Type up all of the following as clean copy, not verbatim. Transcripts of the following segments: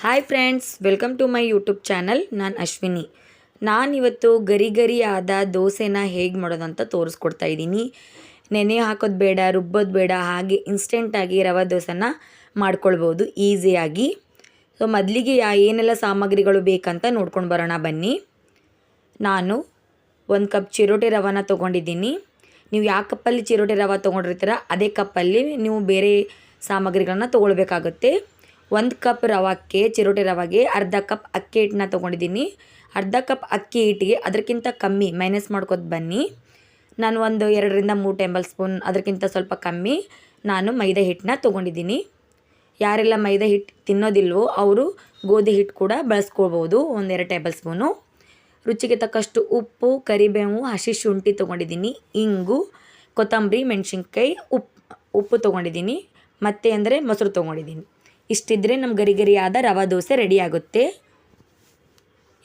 Hi friends, welcome to my YouTube channel. ನಾನು ಅಶ್ವಿನಿ. ನಾನಿವತ್ತು ಗರಿ ಗರಿ ಆದ ದೋಸೆನ ಹೇಗೆ ಮಾಡೋದಂತ ತೋರಿಸ್ಕೊಡ್ತಾ ಇದ್ದೀನಿ. ನೆನೆ ಹಾಕೋದು ಬೇಡ, ರುಬ್ಬೋದು ಬೇಡ, ಹಾಗೆ ಇನ್ಸ್ಟೆಂಟಾಗಿ ರವೆ ದೋಸೆನ ಮಾಡ್ಕೊಳ್ಬೋದು ಈಸಿಯಾಗಿ. ಸೊ ಮೊದಲಿಗೆ ಏನೆಲ್ಲ ಸಾಮಗ್ರಿಗಳು ಬೇಕಂತ ನೋಡ್ಕೊಂಡು ಬರೋಣ ಬನ್ನಿ. ನಾನು 1 ಕಪ್ ಚಿರೋಟಿ ರವೆನ ತೊಗೊಂಡಿದ್ದೀನಿ. ನೀವು ಯಾವ ಕಪ್ಪಲ್ಲಿ ಚಿರೋಟಿ ರವೆ ತೊಗೊಂಡಿರ್ತೀರ ಅದೇ ಕಪ್ಪಲ್ಲಿ ನೀವು ಬೇರೆ ಸಾಮಗ್ರಿಗಳನ್ನ ತೊಗೊಳ್ಬೇಕಾಗುತ್ತೆ. 1 ಕಪ್ ರವಕ್ಕೆ, ಚಿರೋಟಿ ರವೆಗೆ ಅರ್ಧ ಕಪ್ ಅಕ್ಕಿ ಹಿಟ್ಟನ್ನ ತೊಗೊಂಡಿದ್ದೀನಿ. ಅರ್ಧ ಕಪ್ ಅಕ್ಕಿ ಹಿಟ್ಟಿಗೆ ಅದಕ್ಕಿಂತ ಕಮ್ಮಿ ಮೈನಸ್ ಮಾಡ್ಕೊತ ಬನ್ನಿ. ನಾನು ಒಂದು 2ರಿಂದ 3 ಟೇಬಲ್ ಸ್ಪೂನ್ ಅದಕ್ಕಿಂತ ಸ್ವಲ್ಪ ಕಮ್ಮಿ ನಾನು ಮೈದಾ ಹಿಟ್ಟನ್ನ ತೊಗೊಂಡಿದ್ದೀನಿ. ಯಾರೆಲ್ಲ ಮೈದಾ ಹಿಟ್ಟು ತಿನ್ನೋದಿಲ್ವೋ ಅವರು ಗೋಧಿ ಹಿಟ್ಟು ಕೂಡ ಬಳಸ್ಕೊಳ್ಬೋದು. 1-2 ಟೇಬಲ್ ಸ್ಪೂನು. ರುಚಿಗೆ ತಕ್ಕಷ್ಟು ಉಪ್ಪು, ಕರಿಬೇವು, ಹಸಿ ಶುಂಠಿ ತೊಗೊಂಡಿದ್ದೀನಿ, ಇಂಗು, ಕೊತ್ತಂಬರಿ, ಮೆಣಸಿನ್ಕಾಯಿ, ಉಪ್ಪು ತೊಗೊಂಡಿದ್ದೀನಿ. ಮತ್ತು ಅಂದರೆ ಮೊಸರು ತೊಗೊಂಡಿದ್ದೀನಿ. ಇಷ್ಟಿದ್ರೆ ನಮ್ಮ ಗರಿ ಗರಿಯಾದ ರವೆ ದೋಸೆ ರೆಡಿ ಆಗುತ್ತೆ.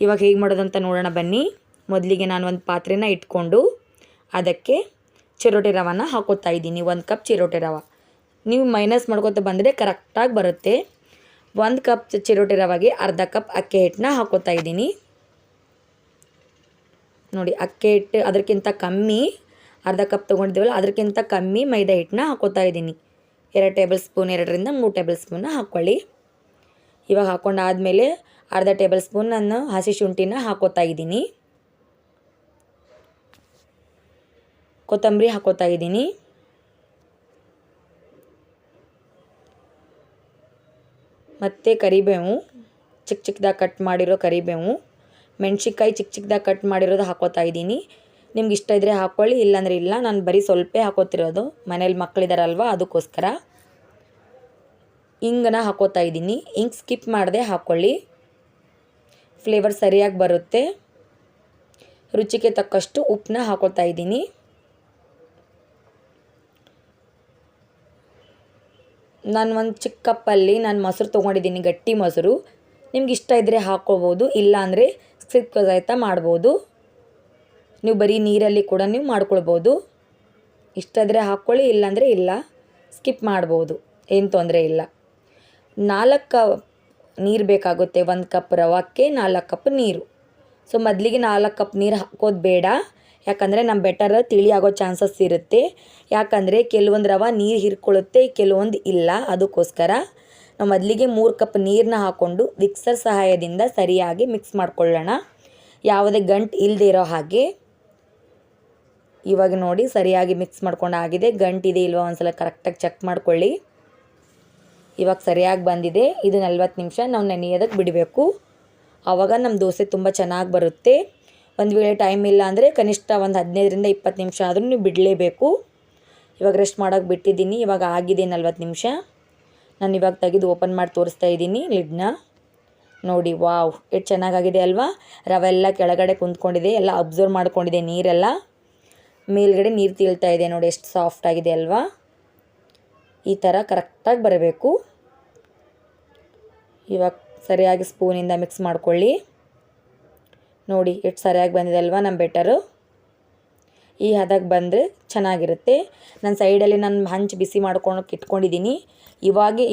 ಇವಾಗ ಹೇಗೆ ಮಾಡೋದಂತ ನೋಡೋಣ ಬನ್ನಿ. ಮೊದಲಿಗೆ ನಾನು ಒಂದು ಪಾತ್ರೆನ ಇಟ್ಕೊಂಡು ಅದಕ್ಕೆ ಚಿರೋಟಿ ರವೆನ ಹಾಕೋತಾ ಇದ್ದೀನಿ. 1 ಕಪ್ ಚಿರೋಟಿ ರವೆ. ನೀವು ಮೈನಸ್ ಮಾಡ್ಕೊತ ಬಂದರೆ ಕರೆಕ್ಟಾಗಿ ಬರುತ್ತೆ. 1 ಕಪ್ ಚಿರೋಟಿ ರವೆಗೆ ಅರ್ಧ ಕಪ್ ಅಕ್ಕಿ ಹಿಟ್ಟನ್ನ ಹಾಕೋತಾ ಇದ್ದೀನಿ. ನೋಡಿ, ಅಕ್ಕಿ ಹಿಟ್ಟು ಅದಕ್ಕಿಂತ ಕಮ್ಮಿ, ಅರ್ಧ ಕಪ್ ತೊಗೊಂಡಿದ್ದೀವಲ್ಲ ಅದಕ್ಕಿಂತ ಕಮ್ಮಿ ಮೈದಾ ಹಿಟ್ಟನ್ನ ಹಾಕೋತಾ ಇದ್ದೀನಿ. 2 ಟೇಬಲ್ ಸ್ಪೂನ್, 2ರಿಂದ 3 ಟೇಬಲ್ ಸ್ಪೂನ್ನ ಹಾಕ್ಕೊಳ್ಳಿ. ಇವಾಗ ಹಾಕ್ಕೊಂಡಾದಮೇಲೆ ಅರ್ಧ ಟೇಬಲ್ ಸ್ಪೂನ್ ನಾನು ಹಸಿ ಶುಂಠಿನ ಹಾಕೋತಾ ಇದ್ದೀನಿ. ಕೊತ್ತಂಬರಿ ಹಾಕೋತಾ ಇದ್ದೀನಿ. ಮತ್ತು ಕರಿಬೇವು, ಚಿಕ್ಕ ಚಿಕ್ಕದಾಗಿ ಕಟ್ ಮಾಡಿರೋ ಕರಿಬೇವು, ಮೆಣಸಿನ್ಕಾಯಿ ಚಿಕ್ಕ ಚಿಕ್ಕದಾಗಿ ಕಟ್ ಮಾಡಿರೋದು ಹಾಕೋತಾ ಇದ್ದೀನಿ. ನಿಮ್ಗೆ ಇಷ್ಟ ಇದ್ದರೆ ಹಾಕ್ಕೊಳ್ಳಿ, ಇಲ್ಲಾಂದರೆ ಇಲ್ಲ. ನಾನು ಬರೀ ಸ್ವಲ್ಪ ಹಾಕೋತಿರೋದು, ಮನೇಲಿ ಮಕ್ಕಳಿದಾರಲ್ವ ಅದಕ್ಕೋಸ್ಕರ. ಇಂಗನ್ನ ಹಾಕೋತಾ ಇದ್ದೀನಿ. ಇಂಗು ಸ್ಕಿಪ್ ಮಾಡದೆ ಹಾಕ್ಕೊಳ್ಳಿ, ಫ್ಲೇವರ್ ಸರಿಯಾಗಿ ಬರುತ್ತೆ. ರುಚಿಗೆ ತಕ್ಕಷ್ಟು ಉಪ್ಪನ್ನ ಹಾಕೋತಾ ಇದ್ದೀನಿ. ನಾನು ಒಂದು ಚಿಕ್ಕ ಕಪ್ಪಲ್ಲಿ ಮೊಸರು ತೊಗೊಂಡಿದ್ದೀನಿ, ಗಟ್ಟಿ ಮೊಸರು. ನಿಮ್ಗೆ ಇಷ್ಟ ಇದ್ದರೆ ಹಾಕ್ಕೋಬೋದು, ಇಲ್ಲಾಂದರೆ ಸ್ಕಿಪ್ ಸಹಿತ ಮಾಡ್ಬೋದು. ನೀವು ಬರೀ ನೀರಲ್ಲಿ ಕೂಡ ನೀವು ಮಾಡ್ಕೊಳ್ಬೋದು. ಇಷ್ಟ ಇದ್ದರೆ ಹಾಕ್ಕೊಳ್ಳಿ, ಇಲ್ಲಾಂದರೆ ಇಲ್ಲ, ಸ್ಕಿಪ್ ಮಾಡ್ಬೋದು, ಏನು ತೊಂದರೆ ಇಲ್ಲ. 4 ಕಪ್ ನೀರು ಬೇಕಾಗುತ್ತೆ. 1 ಕಪ್ ರವಕ್ಕೆ 4 ಕಪ್ ನೀರು. ಸೊ ಮೊದಲಿಗೆ 4 ಕಪ್ ನೀರು ಹಾಕೋದು ಬೇಡ, ಯಾಕಂದರೆ ನಮ್ಮ ಬೆಟರ್ ತಿಳಿ ಆಗೋ ಚಾನ್ಸಸ್ ಇರುತ್ತೆ. ಯಾಕಂದರೆ ಕೆಲವೊಂದು ರವೆ ನೀರು ಹೀರ್ಕೊಳ್ಳುತ್ತೆ, ಕೆಲವೊಂದು ಇಲ್ಲ. ಅದಕ್ಕೋಸ್ಕರ ನಾವು ಮೊದಲಿಗೆ 3 ಕಪ್ ನೀರನ್ನ ಹಾಕ್ಕೊಂಡು ಮಿಕ್ಸರ್ ಸಹಾಯದಿಂದ ಸರಿಯಾಗಿ ಮಿಕ್ಸ್ ಮಾಡ್ಕೊಳ್ಳೋಣ, ಯಾವುದೇ ಗಂಟು ಇಲ್ಲದೆ ಇರೋ ಹಾಗೆ. ಇವಾಗ ನೋಡಿ, ಸರಿಯಾಗಿ ಮಿಕ್ಸ್ ಮಾಡ್ಕೊಂಡು ಆಗಿದೆ. ಗಂಟಿದೆ ಇಲ್ವಾ ಒಂದ್ಸಲ ಕರೆಕ್ಟಾಗಿ ಚೆಕ್ ಮಾಡ್ಕೊಳ್ಳಿ. ಇವಾಗ ಸರಿಯಾಗಿ ಬಂದಿದೆ. ಇದು 40 ನಿಮಿಷ ನಾವು ನೆನೆಯೋದಕ್ಕೆ ಬಿಡಬೇಕು. ಆವಾಗ ನಮ್ಮ ದೋಸೆ ತುಂಬ ಚೆನ್ನಾಗಿ ಬರುತ್ತೆ. ಒಂದು ವೇಳೆ ಟೈಮ್ ಇಲ್ಲ ಅಂದರೆ ಕನಿಷ್ಠ ಒಂದು 15ರಿಂದ 20 ನಿಮಿಷ ಆದರೂ ನೀವು ಬಿಡಲೇಬೇಕು. ಇವಾಗ ರೆಸ್ಟ್ ಮಾಡೋಕ್ಕೆ ಬಿಟ್ಟಿದ್ದೀನಿ. ಇವಾಗ ಆಗಿದೆ 40 ನಿಮಿಷ. ನಾನು ಇವಾಗ ತೆಗೆದು ಓಪನ್ ಮಾಡಿ ತೋರಿಸ್ತಾ ಇದ್ದೀನಿ ಲಿಡ್ನ. ನೋಡಿ, ವಾವ್, ಎಷ್ಟು ಚೆನ್ನಾಗಾಗಿದೆ ಅಲ್ವಾ. ರವೆ ಎಲ್ಲ ಕೆಳಗಡೆ ಕುಂತ್ಕೊಂಡಿದೆ, ಎಲ್ಲ ಅಬ್ಸರ್ವ್ ಮಾಡ್ಕೊಂಡಿದೆ ನೀರೆಲ್ಲ. ಮೇಲ್ಗಡೆ ನೀರು ತೇಲ್ತಾ ಇದೆ ನೋಡಿ, ಎಷ್ಟು ಸಾಫ್ಟ್ ಆಗಿದೆ ಅಲ್ವಾ. ಈ ಥರ ಕರೆಕ್ಟಾಗಿ ಬರಬೇಕು. ಇವಾಗ ಸರಿಯಾಗಿ ಸ್ಪೂನಿಂದ ಮಿಕ್ಸ್ ಮಾಡ್ಕೊಳ್ಳಿ. ನೋಡಿ ಎಷ್ಟು ಸರಿಯಾಗಿ ಬಂದಿದೆ ಅಲ್ವಾ ನಮ್ಮ ಬೆಟರು. ಈ ಹದಕ್ಕೆ ಬಂದರೆ ಚೆನ್ನಾಗಿರುತ್ತೆ. ನಾನು ಸೈಡಲ್ಲಿ ಹಂಚು ಬಿಸಿ ಮಾಡ್ಕೊಳಕ್ಕೆ ಇಟ್ಕೊಂಡಿದ್ದೀನಿ.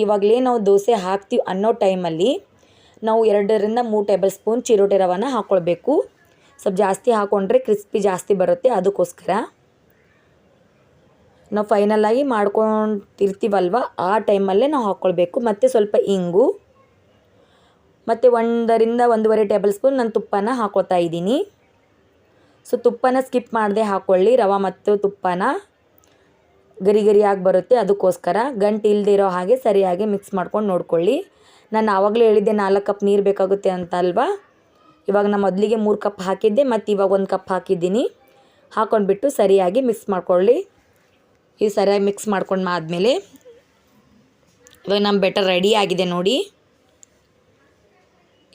ಇವಾಗಲೇ ನಾವು ದೋಸೆ ಹಾಕ್ತೀವಿ ಅನ್ನೋ ಟೈಮಲ್ಲಿ ನಾವು 2ರಿಂದ 3 ಟೇಬಲ್ ಸ್ಪೂನ್ ಚಿರೋಟಿ ರವೆನ ಹಾಕ್ಕೊಳ್ಬೇಕು. ಸ್ವಲ್ಪ ಜಾಸ್ತಿ ಹಾಕ್ಕೊಂಡ್ರೆ ಕ್ರಿಸ್ಪಿ ಜಾಸ್ತಿ ಬರುತ್ತೆ. ಅದಕ್ಕೋಸ್ಕರ ನಾವು ಫೈನಲಾಗಿ ಮಾಡ್ಕೊತಿರ್ತೀವಲ್ವ ಆ ಟೈಮಲ್ಲೇ ನಾವು ಹಾಕ್ಕೊಳ್ಬೇಕು. ಮತ್ತು ಸ್ವಲ್ಪ ಇಂಗು, ಮತ್ತು 1ರಿಂದ 1.5 ಟೇಬಲ್ ಸ್ಪೂನ್ ನಾನು ತುಪ್ಪನ ಹಾಕೋತಾ ಇದ್ದೀನಿ. ಸೊ ತುಪ್ಪನ ಸ್ಕಿಪ್ ಮಾಡದೆ ಹಾಕ್ಕೊಳ್ಳಿ. ರವೆ ಮತ್ತು ತುಪ್ಪನ ಗರಿ ಗರಿಯಾಗಿ ಬರುತ್ತೆ. ಅದಕ್ಕೋಸ್ಕರ ಗಂಟು ಇಲ್ಲದೆ ಇರೋ ಹಾಗೆ ಸರಿಯಾಗಿ ಮಿಕ್ಸ್ ಮಾಡ್ಕೊಂಡು ನೋಡ್ಕೊಳ್ಳಿ. ನಾನು ಆವಾಗಲೇ ಹೇಳಿದ್ದೆ 4 ಕಪ್ ನೀರು ಬೇಕಾಗುತ್ತೆ ಅಂತ ಅಲ್ವಾ. ಇವಾಗ ನಾನು ಮೊದಲಿಗೆ 3 ಕಪ್ ಹಾಕಿದ್ದೆ, ಮತ್ತು ಇವಾಗ 1 ಕಪ್ ಹಾಕಿದ್ದೀನಿ. ಹಾಕ್ಕೊಂಡ್ಬಿಟ್ಟು ಸರಿಯಾಗಿ ಮಿಕ್ಸ್ ಮಾಡ್ಕೊಳ್ಳಿ. ಇದು ಸರಿಯಾಗಿ ಮಿಕ್ಸ್ ಮಾಡ್ಕೊಂಡು ಆದಮೇಲೆ ಇವಾಗ ನಮ್ಮ ಬೆಟರ್ ರೆಡಿ ಆಗಿದೆ ನೋಡಿ.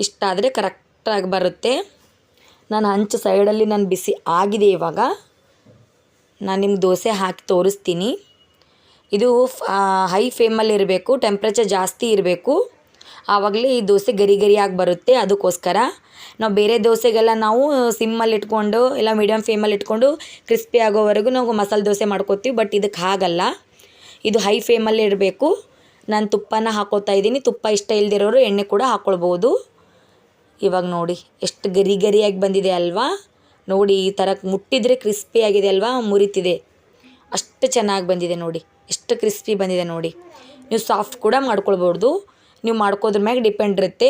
ಇಷ್ಟಾದರೆ ಕರೆಕ್ಟಾಗಿ ಬರುತ್ತೆ. ನಾನು ಹಂಚು ಸೈಡಲ್ಲಿ ಬಿಸಿ ಆಗಿದೆ. ಇವಾಗ ನಾನು ನಿಮ್ಗೆ ದೋಸೆ ಹಾಕಿ ತೋರಿಸ್ತೀನಿ. ಇದು ಹೈ ಫ್ಲೇಮಲ್ಲಿ ಇರಬೇಕು, ಟೆಂಪ್ರೇಚರ್ ಜಾಸ್ತಿ ಇರಬೇಕು, ಆವಾಗಲೇ ಈ ದೋಸೆ ಗರಿ ಗರಿಯಾಗಿ ಬರುತ್ತೆ. ಅದಕ್ಕೋಸ್ಕರ ನಾವು ಬೇರೆ ದೋಸೆಗೆಲ್ಲ ನಾವು ಸಿಮ್ಮಲ್ಲಿ ಇಟ್ಕೊಂಡು ಇಲ್ಲ ಮೀಡಿಯಮ್ ಫ್ಲೇಮಲ್ಲಿ ಇಟ್ಕೊಂಡು ಕ್ರಿಸ್ಪಿ ಆಗೋವರೆಗೂ ನಾವು ಮಸಾಲೆ ದೋಸೆ ಮಾಡ್ಕೋತೀವಿ. ಬಟ್ ಇದಕ್ಕೆ ಹಾಗಲ್ಲ, ಇದು ಹೈ ಫ್ಲೇಮಲ್ಲಿ ಇರಬೇಕು. ನಾನು ತುಪ್ಪನ ಹಾಕೋತಾ ಇದ್ದೀನಿ. ತುಪ್ಪ ಇಷ್ಟ ಇಲ್ದಿರೋರು ಎಣ್ಣೆ ಕೂಡ ಹಾಕ್ಕೊಳ್ಬೋದು. ಇವಾಗ ನೋಡಿ ಎಷ್ಟು ಗರಿ ಗರಿಯಾಗಿ ಬಂದಿದೆ ಅಲ್ವಾ. ನೋಡಿ ಈ ಥರ ಮುಟ್ಟಿದರೆ ಕ್ರಿಸ್ಪಿ ಆಗಿದೆ ಅಲ್ವಾ, ಮುರಿತಿದೆ. ಅಷ್ಟು ಚೆನ್ನಾಗಿ ಬಂದಿದೆ ನೋಡಿ, ಎಷ್ಟು ಕ್ರಿಸ್ಪಿ ಬಂದಿದೆ ನೋಡಿ. ನೀವು ಸಾಫ್ಟ್ ಕೂಡ ಮಾಡ್ಕೊಳ್ಬೋದು, ನೀವು ಮಾಡ್ಕೋದ್ರ ಮ್ಯಾಗೆ ಡಿಪೆಂಡ್ ಇರುತ್ತೆ.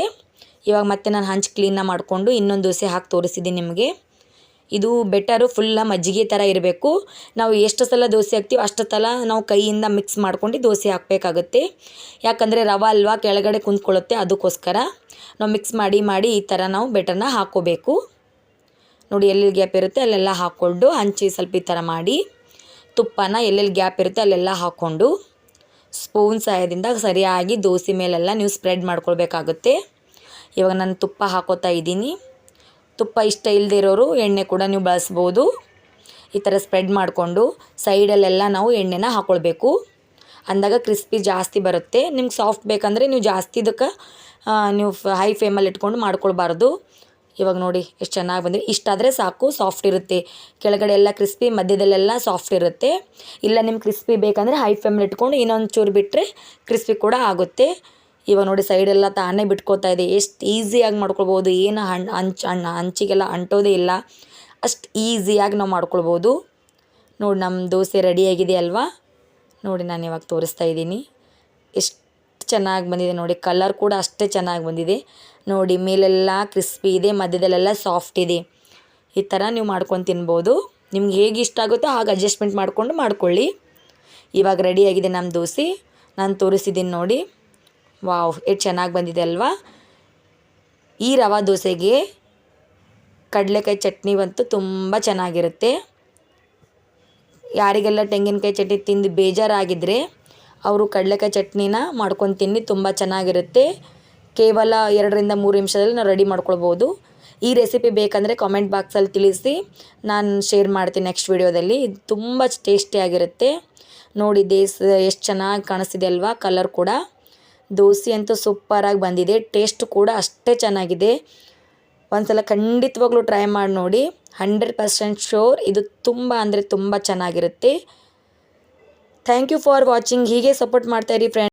ಇವಾಗ ಮತ್ತೆ ನಾನು ಹಂಚು ಕ್ಲೀನಾಗಿ ಮಾಡಿಕೊಂಡು ಇನ್ನೊಂದು ದೋಸೆ ಹಾಕಿ ತೋರಿಸಿದ್ದೀನಿ ನಿಮಗೆ. ಇದು ಬೆಟರು ಫುಲ್ಲ ಮಜ್ಜಿಗೆ ಥರ ಇರಬೇಕು. ನಾವು ಎಷ್ಟು ಸಲ ದೋಸೆ ಹಾಕ್ತೀವಿ ಅಷ್ಟು ಸಲ ನಾವು ಕೈಯಿಂದ ಮಿಕ್ಸ್ ಮಾಡ್ಕೊಂಡು ದೋಸೆ ಹಾಕಬೇಕಾಗುತ್ತೆ. ಯಾಕಂದರೆ ರವೆ ಅಲ್ವಾ ಕೆಳಗಡೆ ಕುಂತ್ಕೊಳ್ಳುತ್ತೆ, ಅದಕ್ಕೋಸ್ಕರ ನಾವು ಮಿಕ್ಸ್ ಮಾಡಿ ಈ ಥರ ನಾವು ಬೆಟರ್ನ ಹಾಕ್ಕೋಬೇಕು. ನೋಡಿ ಎಲ್ಲೆಲ್ಲಿ ಗ್ಯಾಪ್ ಇರುತ್ತೆ ಅಲ್ಲೆಲ್ಲ ಹಾಕ್ಕೊಂಡು ಹಂಚಿ ಸ್ವಲ್ಪ ಈ ಥರ ಮಾಡಿ ತುಪ್ಪನ ಎಲ್ಲೆಲ್ಲಿ ಗ್ಯಾಪ್ ಇರುತ್ತೆ ಅಲ್ಲೆಲ್ಲ ಹಾಕ್ಕೊಂಡು ಸ್ಪೂನ್ ಸಹಾಯದಿಂದ ಸರಿಯಾಗಿ ದೋಸೆ ಮೇಲೆಲ್ಲ ನೀವು ಸ್ಪ್ರೆಡ್ ಮಾಡ್ಕೊಳ್ಬೇಕಾಗುತ್ತೆ. ಇವಾಗ ನಾನು ತುಪ್ಪ ಹಾಕೋತಾ ಇದ್ದೀನಿ. ತುಪ್ಪ ಇಷ್ಟ ಇಲ್ಲದೆ ಇರೋರು ಎಣ್ಣೆ ಕೂಡ ನೀವು ಬಳಸ್ಬೋದು. ಈ ಥರ ಸ್ಪ್ರೆಡ್ ಮಾಡಿಕೊಂಡು ಸೈಡಲ್ಲೆಲ್ಲ ನಾವು ಎಣ್ಣೆನ ಹಾಕ್ಕೊಳ್ಬೇಕು. ಅಂದಾಗ ಕ್ರಿಸ್ಪಿ ಜಾಸ್ತಿ ಬರುತ್ತೆ. ನಿಮ್ಗೆ ಸಾಫ್ಟ್ ಬೇಕಂದರೆ ನೀವು ಜಾಸ್ತಿ ಇದಕ್ಕೆ ನೀವು ಹೈ ಫ್ಲೇಮಲ್ಲಿ ಇಟ್ಕೊಂಡು ಮಾಡ್ಕೊಳ್ಬಾರ್ದು. ಇವಾಗ ನೋಡಿ ಎಷ್ಟು ಚೆನ್ನಾಗಿ ಬಂದಿದೆ. ಇಷ್ಟಾದರೆ ಸಾಕು, ಸಾಫ್ಟ್ ಇರುತ್ತೆ. ಕೆಳಗಡೆ ಎಲ್ಲ ಕ್ರಿಸ್ಪಿ, ಮಧ್ಯದಲ್ಲೆಲ್ಲ ಸಾಫ್ಟ್ ಇರುತ್ತೆ. ಇಲ್ಲ ನಿಮ್ಗೆ ಕ್ರಿಸ್ಪಿ ಬೇಕಂದರೆ ಹೈ ಫ್ಲೇಮಲ್ಲಿ ಇಟ್ಕೊಂಡು ಇನ್ನೊಂದು ಚೂರು ಬಿಟ್ಟರೆ ಕ್ರಿಸ್ಪಿ ಕೂಡ ಆಗುತ್ತೆ. ಇವಾಗ ನೋಡಿ ಸೈಡೆಲ್ಲ ತಾನೇ ಬಿಟ್ಕೋತಾ ಇದೆ. ಎಷ್ಟು ಈಸಿಯಾಗಿ ಮಾಡ್ಕೊಳ್ಬೋದು. ಏನು ಹಂಚಿಗೆಲ್ಲ ಅಂಟೋದೇ ಇಲ್ಲ, ಅಷ್ಟು ಈಸಿಯಾಗಿ ನಾವು ಮಾಡ್ಕೊಳ್ಬೋದು. ನೋಡಿ ನಮ್ಮ ದೋಸೆ ರೆಡಿಯಾಗಿದೆ ಅಲ್ವಾ. ನೋಡಿ ನಾನು ಇವಾಗ ತೋರಿಸ್ತಾ ಇದ್ದೀನಿ. ಎಷ್ಟು ಚೆನ್ನಾಗಿ ಬಂದಿದೆ ನೋಡಿ. ಕಲರ್ ಕೂಡ ಅಷ್ಟೇ ಚೆನ್ನಾಗಿ ಬಂದಿದೆ ನೋಡಿ. ಮೇಲೆಲ್ಲ ಕ್ರಿಸ್ಪಿ ಇದೆ, ಮಧ್ಯದಲ್ಲೆಲ್ಲ ಸಾಫ್ಟ್ ಇದೆ. ಈ ಥರ ನೀವು ಮಾಡ್ಕೊಂಡು ತಿನ್ಬೋದು. ನಿಮ್ಗೆ ಹೇಗೆ ಇಷ್ಟ ಆಗುತ್ತೋ ಹಾಗೆ ಅಡ್ಜಸ್ಟ್ಮೆಂಟ್ ಮಾಡಿಕೊಂಡು ಮಾಡ್ಕೊಳ್ಳಿ. ಇವಾಗ ರೆಡಿಯಾಗಿದೆ ನಮ್ಮ ದೋಸೆ. ನಾನು ತೋರಿಸಿದ್ದೀನಿ ನೋಡಿ. ವಾವ್, ಎಷ್ಟು ಚೆನ್ನಾಗಿ ಬಂದಿದೆ ಅಲ್ವಾ. ಈ ರವೆ ದೋಸೆಗೆ ಕಡಲೆಕಾಯಿ ಚಟ್ನಿ ಬಂತು ತುಂಬ ಚೆನ್ನಾಗಿರುತ್ತೆ. ಯಾರಿಗೆಲ್ಲ ತೆಂಗಿನಕಾಯಿ ಚಟ್ನಿ ತಿಂದು ಬೇಜಾರಾಗಿದ್ದರೆ ಅವರು ಕಡಲೆಕಾಯಿ ಚಟ್ನಿನ ಮಾಡ್ಕೊಂಡು ತಿನ್ನಿ, ತುಂಬ ಚೆನ್ನಾಗಿರುತ್ತೆ. ಕೇವಲ 2ರಿಂದ 3 ನಿಮಿಷದಲ್ಲಿ ನಾವು ರೆಡಿ ಮಾಡ್ಕೊಳ್ಬೋದು. ಈ ರೆಸಿಪಿ ಬೇಕಂದರೆ ಕಾಮೆಂಟ್ ಬಾಕ್ಸಲ್ಲಿ ತಿಳಿಸಿ, ನಾನು ಶೇರ್ ಮಾಡ್ತೀನಿ ನೆಕ್ಸ್ಟ್ ವಿಡಿಯೋದಲ್ಲಿ. ತುಂಬ ಟೇಸ್ಟಿಯಾಗಿರುತ್ತೆ ನೋಡಿ. ಎಷ್ಟು ಚೆನ್ನಾಗಿ ಕಾಣಿಸ್ತಿದೆ ಅಲ್ವಾ ಕಲರ್ ಕೂಡ. ದೋಸೆ ಅಂತೂ ಸೂಪರಾಗಿ ಬಂದಿದೆ. ಟೇಸ್ಟ್ ಕೂಡ ಅಷ್ಟೇ ಚೆನ್ನಾಗಿದೆ. ಒಂದ್ಸಲ ಖಂಡಿತವಾಗ್ಲೂ ಟ್ರೈ ಮಾಡಿ ನೋಡಿ. 100% ಶೋರ್ ಇದು ತುಂಬ ಅಂದರೆ ತುಂಬ ಚೆನ್ನಾಗಿರುತ್ತೆ. Thank you for watching. ಹೀಗೆ ಸಪೋರ್ಟ್ ಮಾಡ್ತಾಯಿರಿ ಫ್ರೆಂಡ್ಸ್.